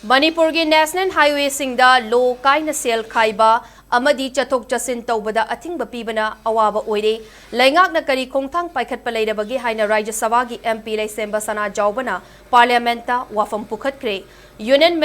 मणिपुर की national highway सिंगदा लो काइना cell खाइबा अमदी चथोक चसिन तौबदा a thing पीबना अवाब ओइरे लैंगाकना करी खोंथांग पाइखटपा लैरबगी हाइना राज्य सभा की एमपी लैसेंबा सना जाउबना पार्लियामेंट वाफम पुखटख्रे union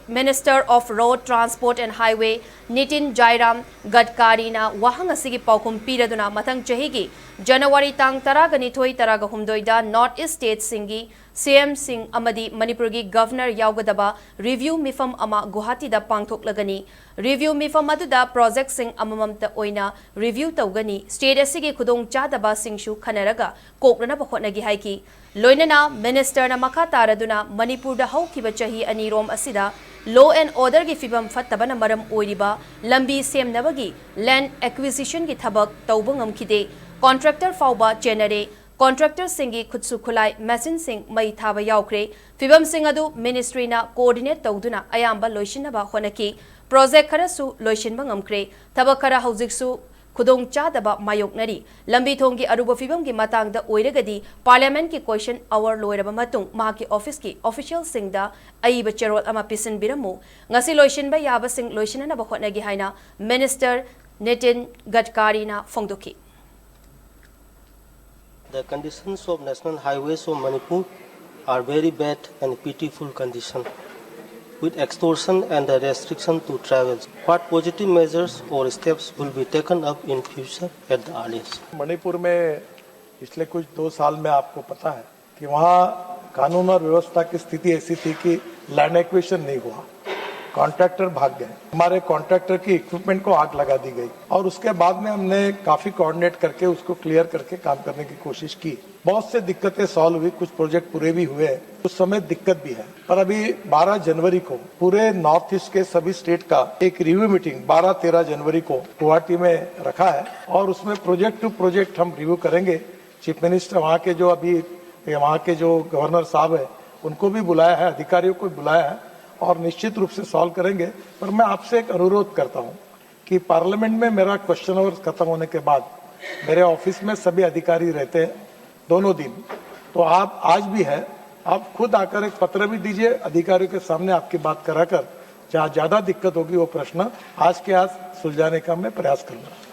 minister of road transport and highway Nitin Jairam गडकारीना वाहंग असिगी पाउखुम पीरदुना मथंग चहिगी जनवरी तांग 12-13 नॉर्थ ईस्ट स्टेट सिंगी सीएम सिंह अमदी मणिपुर की गवर्नर याउगदबा रिव्यू मिफम अमा गुवाहाटी दा पांगथोकलगनी रिव्यू मिफम अदुदा प्रोजेक्ट सिंह अमममता ओइना रिव्यू तौगनी स्टेट असिगी खुदोंग चादबा सिंहसु खनरगा कोकनब होटनगी हाइकी लोइनना मिनिस्टर मखा तारदुना मणिपुर दा हौखिबा चही अनिरोम असिदा लॉ एंड ऑर्डर की फिबम फत्तबना मरम ओइरिबा लंबी सेमनबगी लैंड एक्विजिशन की थबक तौब ngमखिदे कॉन्ट्रैक्टर फाउबा चेनरे कॉन्ट्रैक्टर सिंगी खुदसु खुलाई मशीन सिंह मई थाबा याउख्रे फिबम सिंह अदु मिनिस्ट्रीना कोऑर्डिनेट तौदुना अयाम्बा लोइसिनबा होनकी प्रोजेक्ट खरसु लोइसिनबा ngमख्रे थबक खरा हौजिकसु खुदोंग चादबा मायोकनरी लंबी थोंगी अरुब फिबम की मतांगदा ओइरगदी पार्लियामेंट की क्वेश्चन आवर लोइरबा मतुंग माकी ऑफिस की ऑफिशियल सिंगदा अइबा चेरोल अमा पिसन बिरमु ngasi लोइसिनबा याबा सिंग लोइसिनना होटनगी हाइना मिनिस्टर नितिन गडकारीना फोंगदोकी The conditions of national highways of Manipur are very bad and pitiful condition, with extortion and the restriction to travel. What positive measures or steps will be taken up in future at the earliest? Manipur में पिछले कुछ 2 साल में आपको पता है कि वहाँ कानून और व्यवस्था की स्थिति ऐसी थी कि लैंड एक्विजिशन नहीं हुआ, कॉन्ट्रैक्टर भाग गए, हमारे कॉन्ट्रैक्टर की इक्विपमेंट को आग लगा दी गई और उसके बाद में हमने काफी कोऑर्डिनेट करके उसको क्लियर करके काम करने की कोशिश की। बहुत से दिक्कतें सॉल्व हुई, कुछ प्रोजेक्ट पूरे भी हुए, उस समय दिक्कत भी है। पर अभी 12 जनवरी को पूरे नॉर्थ ईस्ट के सभी स्टेट का एक रिव्यू मीटिंग 12-13 जनवरी को गुवाहाटी में रखा है और उसमें प्रोजेक्ट टू प्रोजेक्ट हम रिव्यू करेंगे। चीफ मिनिस्टर वहाँ के जो गवर्नर साहब है उनको भी बुलाया है, अधिकारियों को बुलाया है और निश्चित रूप से सॉल्व करेंगे। पर मैं आपसे एक अनुरोध करता हूं कि पार्लियामेंट में मेरा क्वेश्चन आवर खत्म होने के बाद मेरे ऑफिस में सभी अधिकारी रहते हैं दोनों दिन, तो आप आज भी है, आप खुद आकर एक पत्र भी दीजिए अधिकारियों के सामने, आपकी बात कराकर जहाँ ज्यादा दिक्कत होगी वो प्रश्न आज के आज सुलझाने का मैं प्रयास करूंगा।